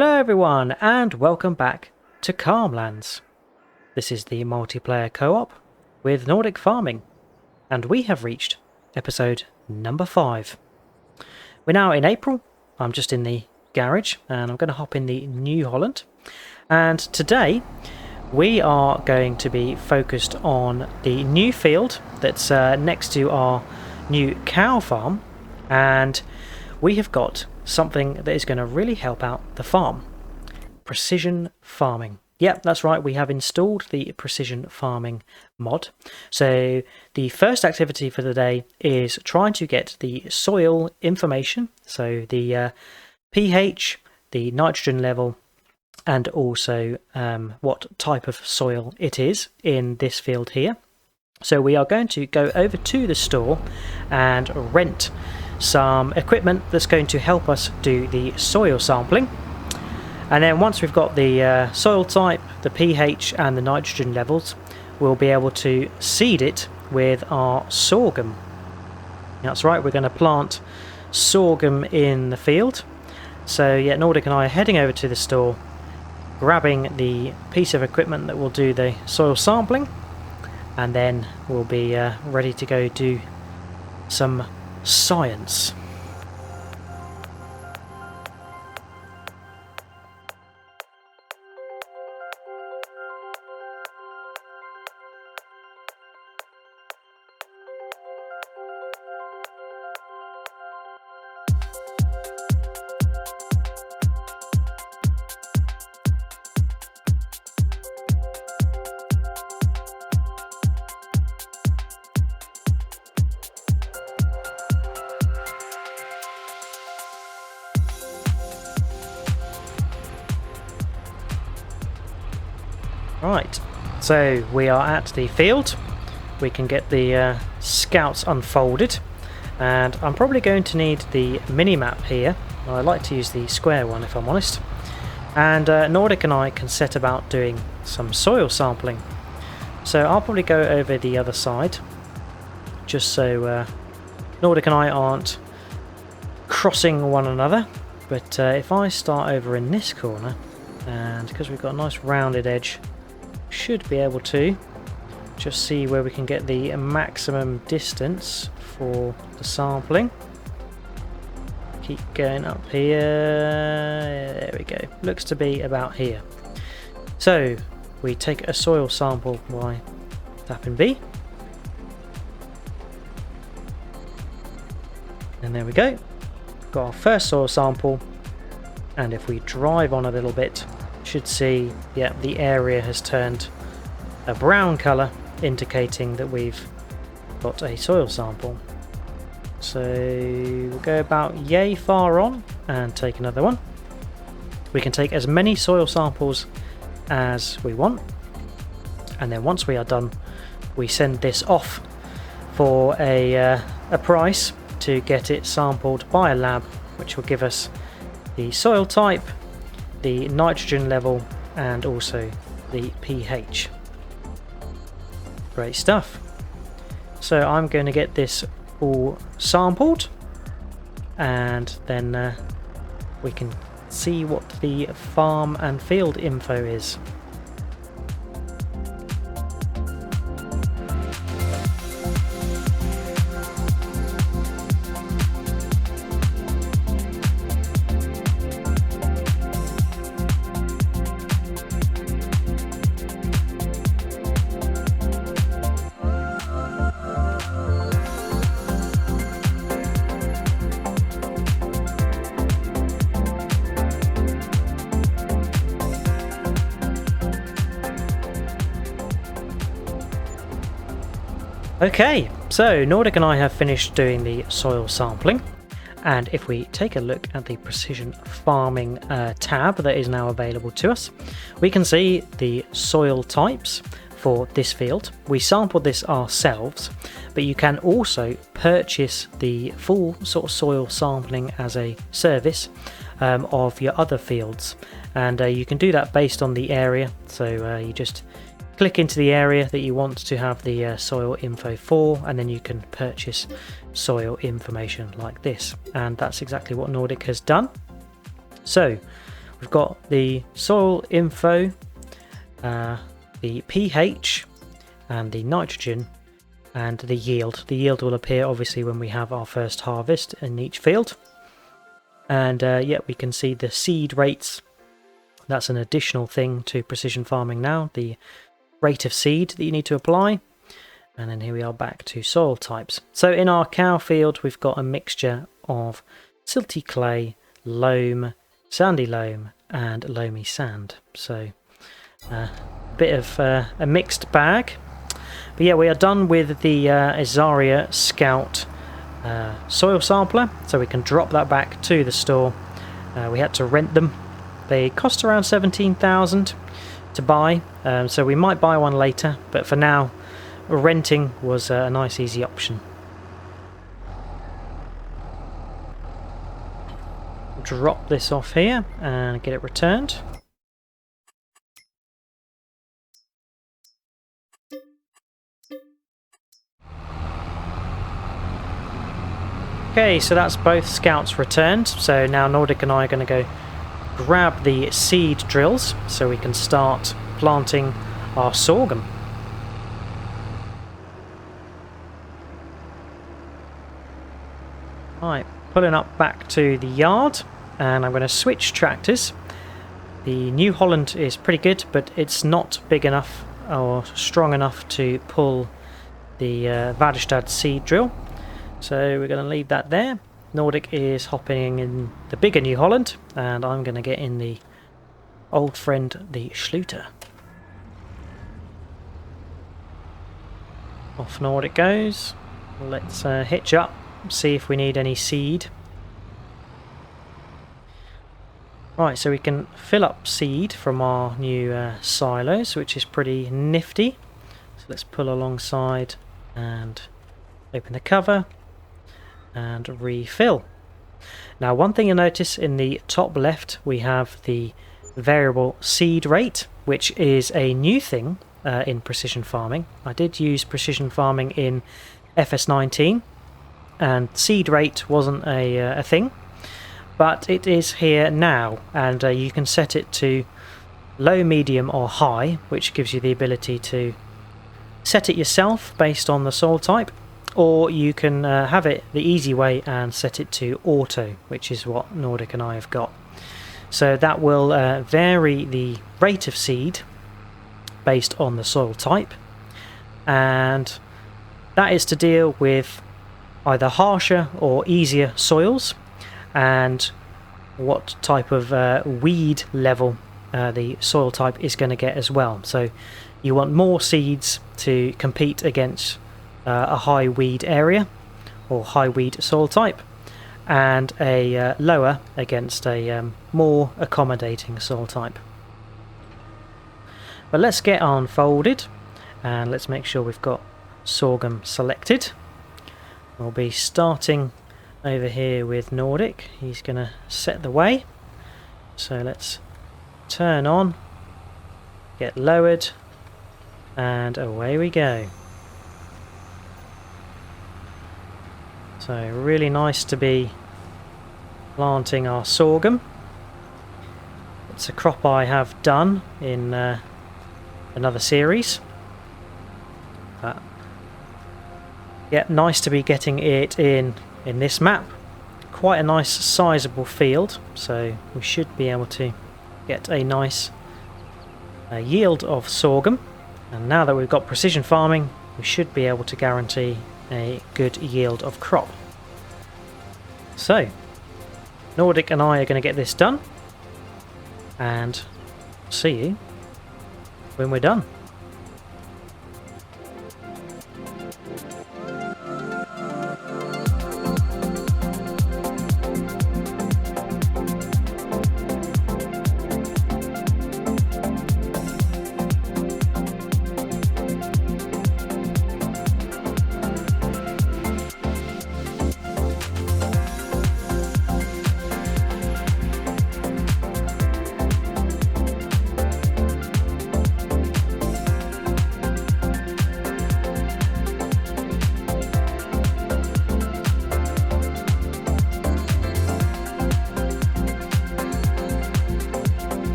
Hello everyone and welcome back to Calmlands. This is the multiplayer co-op with Nordic farming and we have reached episode number 5. We're now in April. I'm just in the garage and I'm going to hop in the New Holland, and today we are going to be focused on the new field that's next to our new cow farm, and we have got something that is going to really help out the farm. Precision farming. Yep, that's right, we have installed the precision farming mod. So the first activity for the day is trying to get the soil information, so the pH, the nitrogen level, and also what type of soil it is in this field here. So we are going to go over to the store and rent some equipment that's going to help us do the soil sampling, and then once we've got the soil type, the pH and the nitrogen levels, we'll be able to seed it with our sorghum. That's right, we're going to plant sorghum in the field. So yeah, Nordic and I are heading over to the store, grabbing the piece of equipment that will do the soil sampling, and then we'll be ready to go do some science. Right, so we are at the field. We can get the scouts unfolded, and I'm probably going to need the mini-map here. I like to use the square one if I'm honest. And Nordic and I can set about doing some soil sampling. So I'll probably go over the other side, just so Nordic and I aren't crossing one another. But if I start over in this corner, and because we've got a nice rounded edge, should be able to just see where we can get the maximum distance for the sampling. Keep going up here. There we go. Looks to be about here. So we take a soil sample by tapping B, and there we go. Got our first soil sample, and if we drive on a little bit, should see, yeah, the area has turned a brown colour, indicating that we've got a soil sample. So we'll go about yay far on and take another one. We can take as many soil samples as we want, and then once we are done, we send this off for a price to get it sampled by a lab, which will give us the soil type, the nitrogen level, and also the pH. Great stuff. So I'm going to get this all sampled, and then we can see what the farm and field info is. Okay, so Nordic and I have finished doing the soil sampling, and if we take a look at the precision farming tab that is now available to us, we can see the soil types for this field. We sampled this ourselves, but you can also purchase the full sort of soil sampling as a service of your other fields, and you can do that based on the area. So you just click into the area that you want to have the soil info for, and then you can purchase soil information like this, and that's exactly what Nordic has done. So we've got the soil info, the pH, and the nitrogen, and the yield. The yield will appear obviously when we have our first harvest in each field. And yeah, we can see the seed rates. That's an additional thing to precision farming now, the rate of seed that you need to apply. And then here we are back to soil types. So in our cow field, we've got a mixture of silty clay, loam, sandy loam, and loamy sand. So a bit of a mixed bag. But yeah, we are done with the Azaria Scout soil sampler, so we can drop that back to the store. We had to rent them. They cost around 17,000 to buy, so we might buy one later, but for now renting was a nice easy option. Drop this off here and get it returned. Okay, so that's both scouts returned. So now Nordic and I are going to go grab the seed drills so we can start planting our sorghum. Right, pulling up back to the yard, and I'm going to switch tractors. The New Holland is pretty good, but it's not big enough or strong enough to pull the Vadestad seed drill. So we're going to leave that there. Nordic is hopping in the bigger New Holland, and I'm going to get in the old friend, the Schluter. Off Nordic goes. Let's hitch up, see if we need any seed. Right, so we can fill up seed from our new silos, which is pretty nifty. So let's pull alongside and open the cover and refill. Now, one thing you'll notice in the top left, we have the variable seed rate, which is a new thing in precision farming. I did use precision farming in FS19, and seed rate wasn't a thing, but it is here now, and you can set it to low, medium or high, which gives you the ability to set it yourself based on the soil type, or you can have it the easy way and set it to auto, which is what Nordic and I have got. So that will vary the rate of seed based on the soil type, and that is to deal with either harsher or easier soils, and what type of weed level the soil type is going to get as well. So you want more seeds to compete against a high weed area or high weed soil type, and a lower against a more accommodating soil type. But let's get unfolded, and let's make sure we've got sorghum selected. We'll be starting over here with Nordic. He's going to set the way. So let's turn on, get lowered, and away we go. So really nice to be planting our sorghum. It's a crop I have done in another series. Yeah, nice to be getting it in this map. Quite a nice sizable field, so we should be able to get a nice yield of sorghum. And now that we've got precision farming, we should be able to guarantee a good yield of crop. So Nordic and I are going to get this done, and see you when we're done.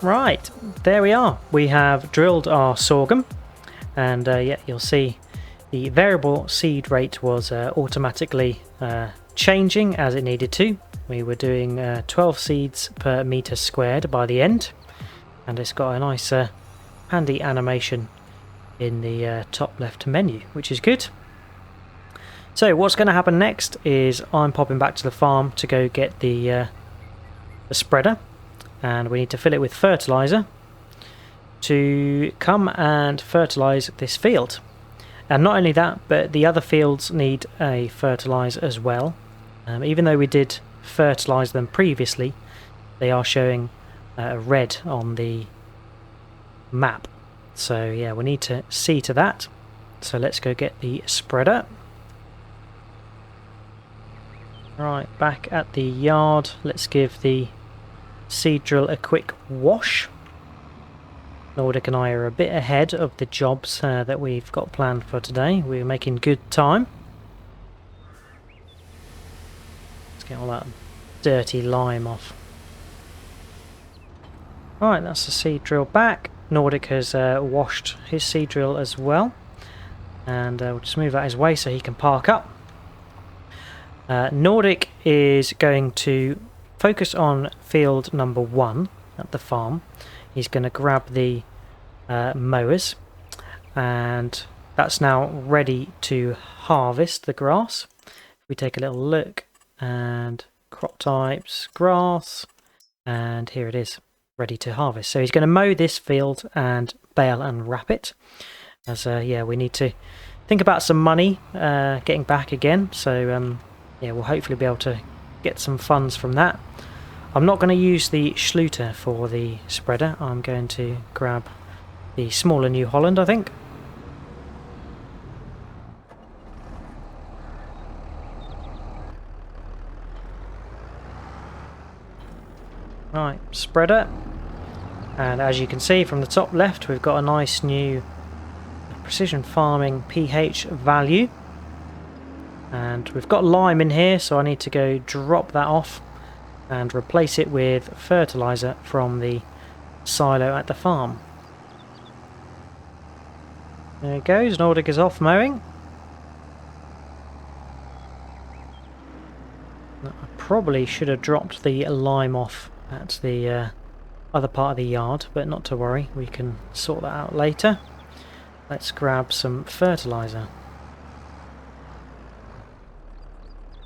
Right, there we are. We have drilled our sorghum, and yeah, you'll see the variable seed rate was automatically changing as it needed to. We were doing 12 seeds per meter squared by the end, and it's got a nice handy animation in the top left menu, which is good. So what's going to happen next is I'm popping back to the farm to go get the spreader, and we need to fill it with fertilizer to come and fertilize this field. And not only that, but the other fields need a fertilizer as well. Even though we did fertilize them previously, they are showing red on the map. So yeah, we need to see to that. So let's go get the spreader. Right, back at the yard, let's give the seed drill a quick wash. Nordic and I are a bit ahead of the jobs that we've got planned for today. We're making good time. Let's get all that dirty lime off. Right, that's the seed drill back. Nordic has washed his seed drill as well. And we'll just move that his way so he can park up. Nordic is going to focus on field number 1 at the farm. He's going to grab the mowers, and that's now ready to harvest the grass. If we take a little look, and crop types, grass, and here it is, ready to harvest. So he's going to mow this field and bale and wrap it, as yeah, we need to think about some money getting back again. So yeah, we'll hopefully be able to get some funds from that. I'm not going to use the Schluter for the spreader. I'm going to grab the smaller New Holland, I think. Right, spreader. And as you can see from the top left, we've got a nice new precision farming pH value. And we've got lime in here, so I need to go drop that off and replace it with fertilizer from the silo at the farm. There it goes, Nordic is off mowing. I probably should have dropped the lime off at the other part of the yard, but not to worry, we can sort that out later. Let's grab some fertilizer.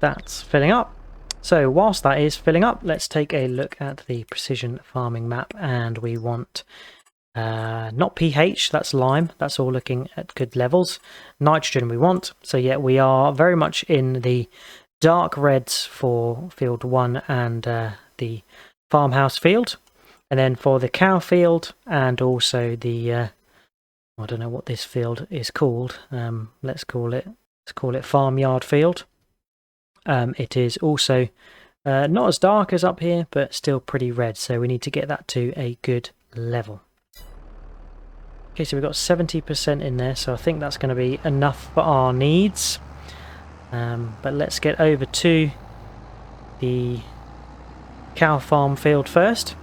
That's filling up. So whilst that is filling up, let's take a look at the precision farming map, and we want not pH, that's lime, that's all looking at good levels. Nitrogen we want, so yeah, we are very much in the dark reds for field 1 and the farmhouse field, and then for the cow field and also the I don't know what this field is called, let's call it farmyard field. It is also not as dark as up here, but still pretty red, so we need to get that to a good level. Okay, so we've got 70% in there, so I think that's going to be enough for our needs. But let's get over to the cow farm field first.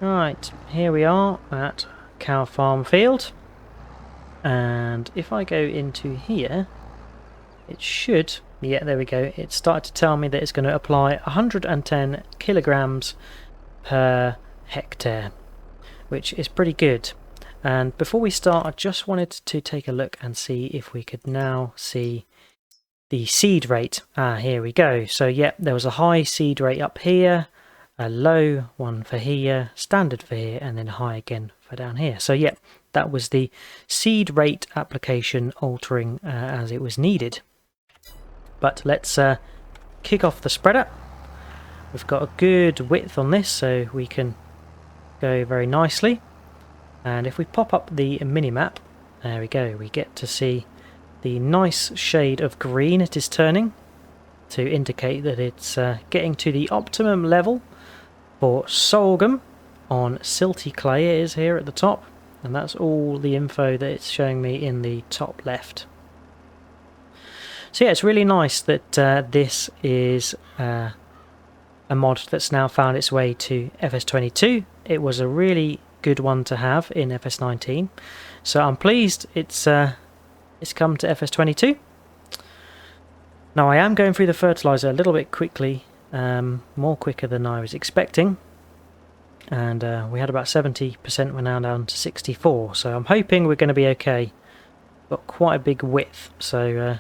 Right, here we are at cow farm field, and if I go into here, it should, yeah, there we go, it started to tell me that it's going to apply 110 kilograms per hectare, which is pretty good. And before we start, I just wanted to take a look and see if we could now see the seed rate. Here we go. So yeah, there was a high seed rate up here, a low one for here, standard for here, and then high again for down here. So yeah, that was the seed rate application altering as it was needed. But let's kick off the spreader. We've got a good width on this, so we can go very nicely. And if we pop up the mini-map, there we go, we get to see the nice shade of green it is turning to indicate that it's getting to the optimum level for sorghum on silty clay. It is here at the top, and that's all the info that it's showing me in the top left. So yeah, it's really nice that this is a mod that's now found its way to FS22. It was a really good one to have in FS19, so I'm pleased it's come to FS22. Now I am going through the fertilizer a little bit quickly, more quicker than I was expecting, and we had about 70%, we're now down to 64, so I'm hoping we're going to be okay. Got quite a big width, so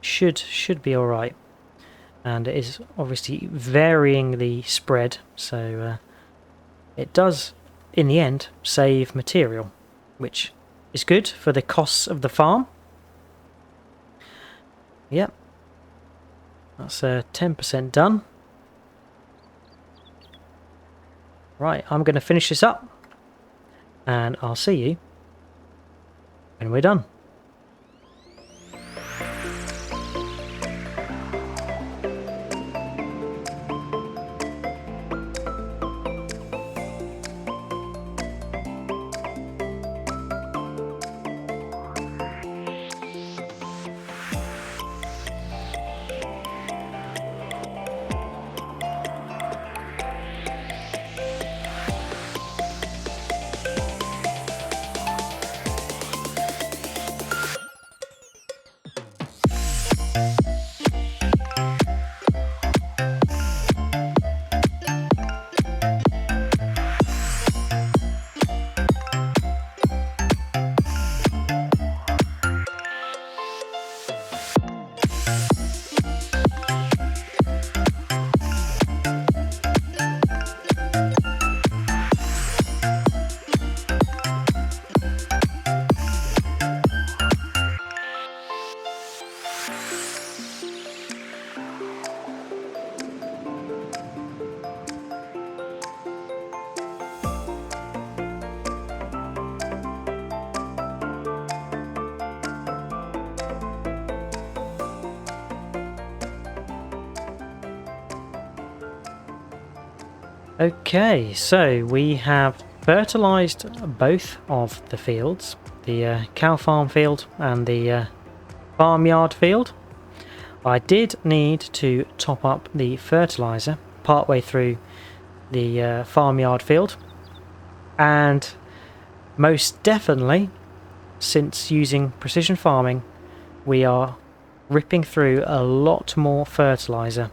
should be alright. And it is obviously varying the spread, so it does in the end save material, which is good for the costs of the farm. Yep, that's 10% done. Right, I'm going to finish this up, and I'll see you when we're done. Okay, so we have fertilised both of the fields, the cow farm field and the farmyard field. I did need to top up the fertiliser partway through the farmyard field, and most definitely since using precision farming we are ripping through a lot more fertiliser.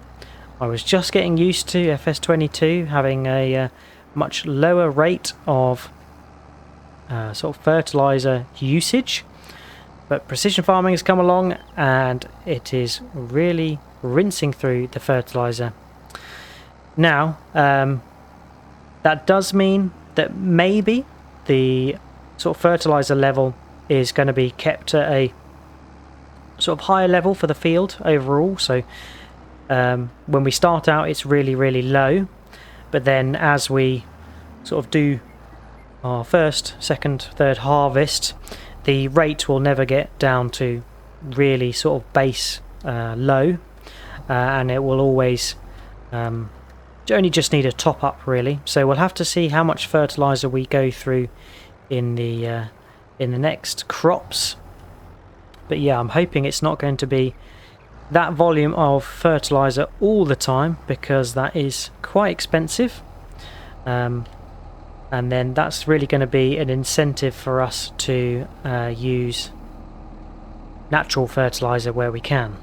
I was just getting used to FS22 having a much lower rate of sort of fertiliser usage, but precision farming has come along and it is really rinsing through the fertiliser. Now that does mean that maybe the sort of fertiliser level is going to be kept at a sort of higher level for the field overall, so when we start out it's really low, but then as we sort of do our first, second, third harvest, the rate will never get down to really sort of base low, and it will always only just need a top up really. So we'll have to see how much fertilizer we go through in the next crops, but yeah, I'm hoping it's not going to be that volume of fertilizer all the time, because that is quite expensive, and then that's really going to be an incentive for us to use natural fertilizer where we can.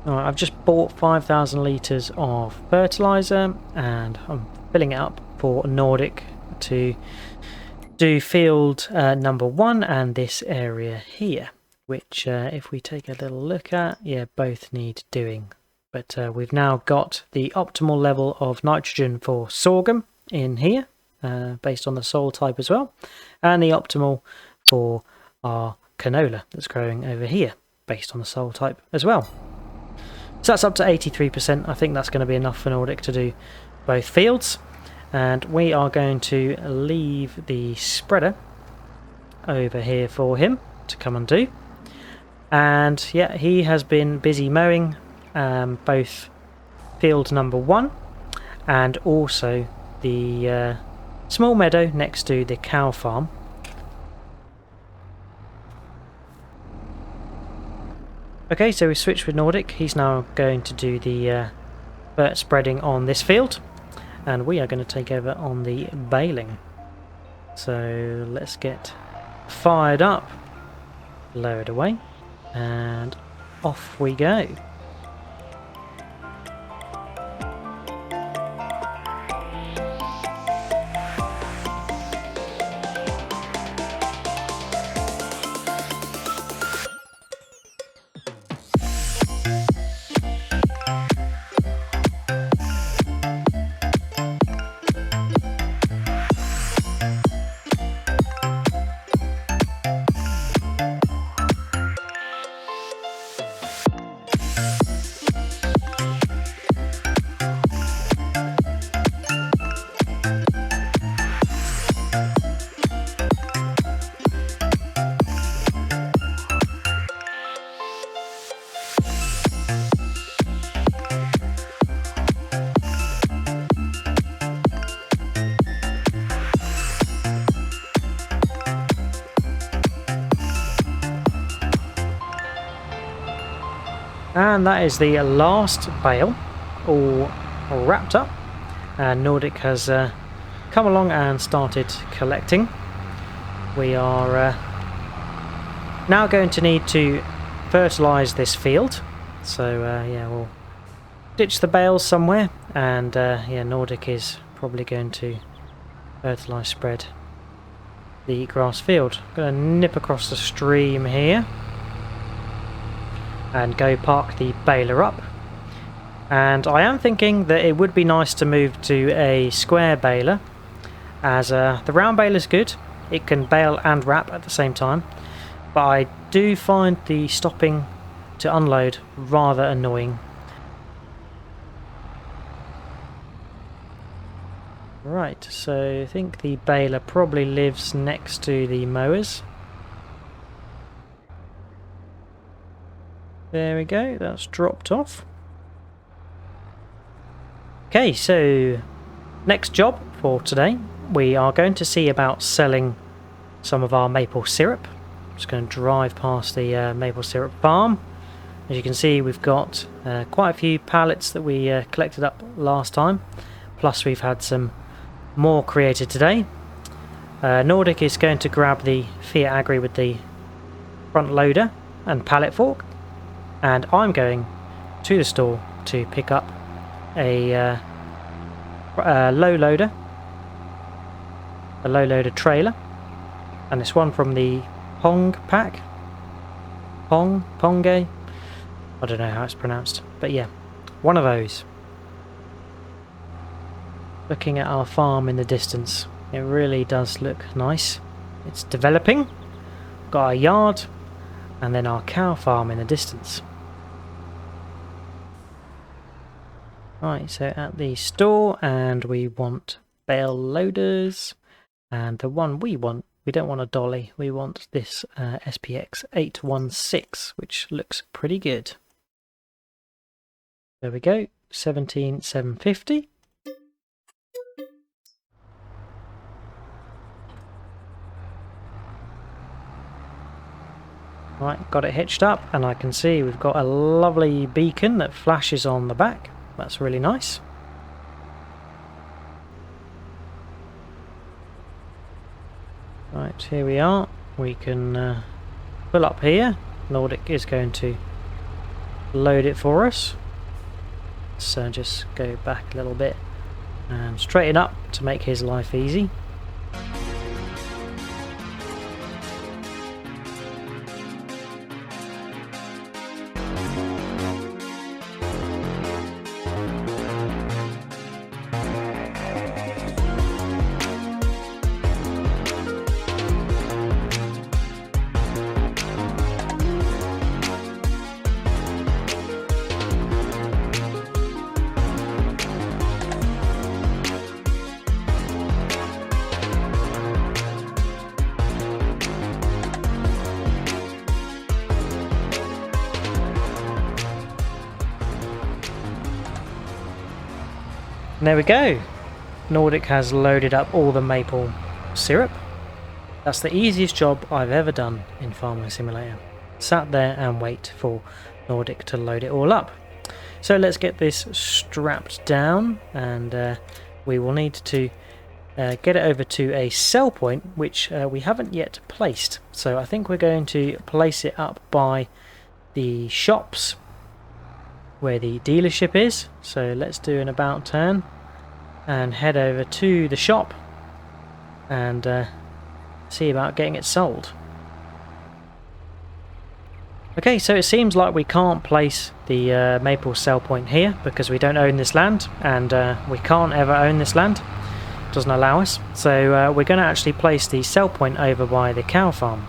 Alright, I've just bought 5,000 litres of fertilizer and I'm filling it up for Nordic to do field number 1 and this area here, which if we take a little look at, yeah, both need doing. But we've now got the optimal level of nitrogen for sorghum in here, based on the soil type as well, and the optimal for our canola that's growing over here, based on the soil type as well. So that's up to 83%. I think that's going to be enough for Nordic to do both fields. And we are going to leave the spreader over here for him to come and do. And yeah, he has been busy mowing both field number 1 and also the small meadow next to the cow farm. Okay, so we switched with Nordic. He's now going to do the fert spreading on this field, and we are going to take over on the baling. So let's get fired up, lowered away, and off we go. And that is the last bale, all wrapped up, and Nordic has come along and started collecting. We are now going to need to fertilise this field, so yeah, we'll ditch the bales somewhere, and yeah, Nordic is probably going to fertilise spread the grass field. I'm going to nip across the stream here and go park the baler up, and I am thinking that it would be nice to move to a square baler, as the round baler is good, it can bale and wrap at the same time, but I do find the stopping to unload rather annoying. Right, so I think the baler probably lives next to the mowers. There we go, that's dropped off. Okay, so next job for today, we are going to see about selling some of our maple syrup. I'm just going to drive past the maple syrup farm. As you can see, we've got quite a few pallets that we collected up last time, plus we've had some more created today. Nordic is going to grab the Fiat Agri with the front loader and pallet fork, and I'm going to the store to pick up a low loader trailer, and this one from the Pong pack, Ponge, I don't know how it's pronounced, but yeah, one of those. Looking at our farm in the distance, it really does look nice. It's developing. Got our yard and then our cow farm in the distance. Right, so at the store, and we want bale loaders, and the one we want, we don't want a dolly, we want this SPX 816, which looks pretty good. There we go, 17,750. Right, got it hitched up, and I can see we've got a lovely beacon that flashes on the back. That's really nice. Right, here we are. We can pull up here. Nordic is going to load it for us. So just go back a little bit and straighten up to make his life easy. And there we go. Nordic has loaded up all the maple syrup. That's the easiest job I've ever done in Farming Simulator. Sat there and wait for Nordic to load it all up. So let's get this strapped down, and we will need to get it over to a sell point, which we haven't yet placed. So I think we're going to place it up by the shops where the dealership is. So let's do an about turn and head over to the shop and see about getting it sold. Okay, so it seems like we can't place the maple sell point here because we don't own this land, and we can't ever own this land. It doesn't allow us. So we're going to actually place the sell point over by the cow farm.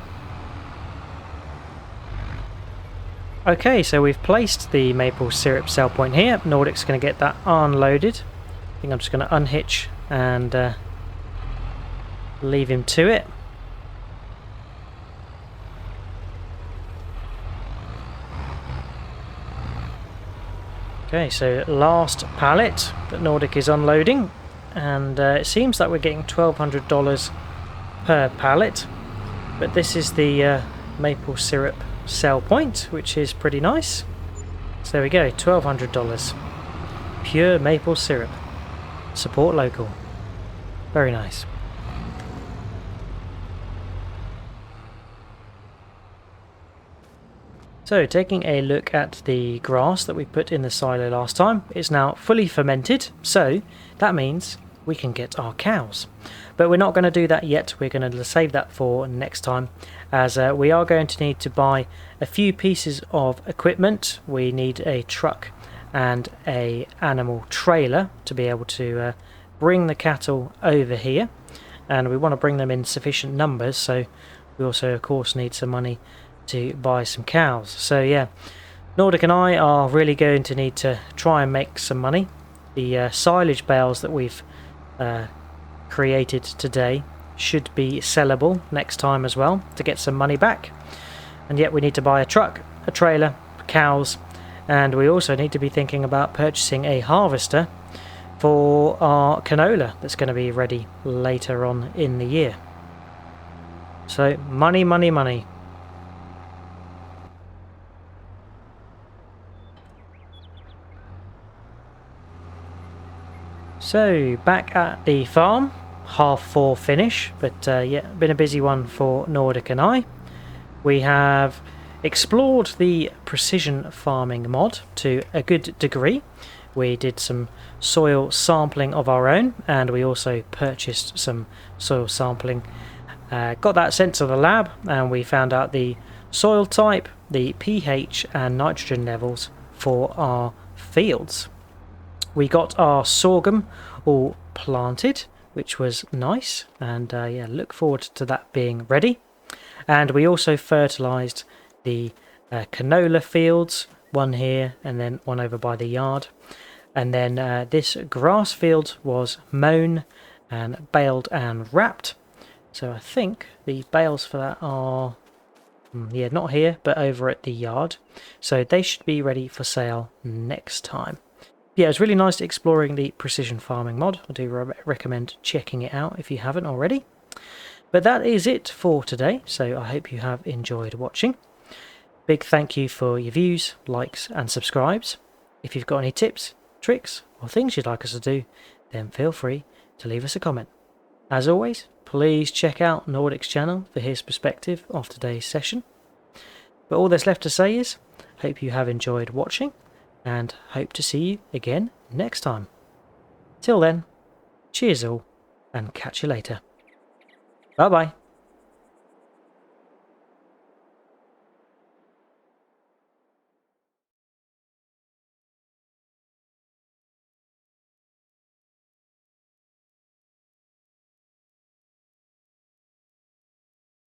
Okay, so we've placed the maple syrup sell point here. Nordic's going to get that unloaded. I think I'm just going to unhitch and leave him to it. Okay, so last pallet that Nordic is unloading, and it seems that we're getting $1,200 per pallet, but this is the maple syrup sell point, which is pretty nice. So there we go, $1,200. Pure maple syrup. Support local. Very nice. So taking a look at the grass that we put in the silo last time, it's now fully fermented, so that means we can get our cows. But we're not going to do that yet. We're going to save that for next time, as we are going to need to buy a few pieces of equipment. We need a truck and a animal trailer to be able to bring the cattle over here, and we want to bring them in sufficient numbers, so we also of course need some money to buy some cows. So yeah, Nordic and I are really going to need to try and make some money. The silage bales that we've created today should be sellable next time as well to get some money back, and yet we need to buy a truck, a trailer, cows, and we also need to be thinking about purchasing a harvester for our canola that's going to be ready later on in the year. So money, money, money. So back at the farm, 4:30 finish, but yeah, been a busy one for Nordic and I. We have explored the precision farming mod to a good degree. We did some soil sampling of our own, and we also purchased some soil sampling. Got that sent to the lab, and we found out the soil type, the pH and nitrogen levels for our fields. We got our sorghum all planted, which was nice, and yeah, look forward to that being ready. And we also fertilized the canola fields, one here and then one over by the yard. And then this grass field was mown and baled and wrapped. So I think the bales for that are, yeah, not here, but over at the yard. So they should be ready for sale next time. Yeah, it's really nice exploring the precision farming mod. I do recommend checking it out if you haven't already. But that is it for today, so I hope you have enjoyed watching. Big thank you for your views, likes and subscribes. If you've got any tips, tricks or things you'd like us to do, then feel free to leave us a comment. As always, please check out Nordic's channel for his perspective of today's session. But all that's left to say is, hope you have enjoyed watching, and hope to see you again next time. Till then, cheers all, and catch you later. Bye bye.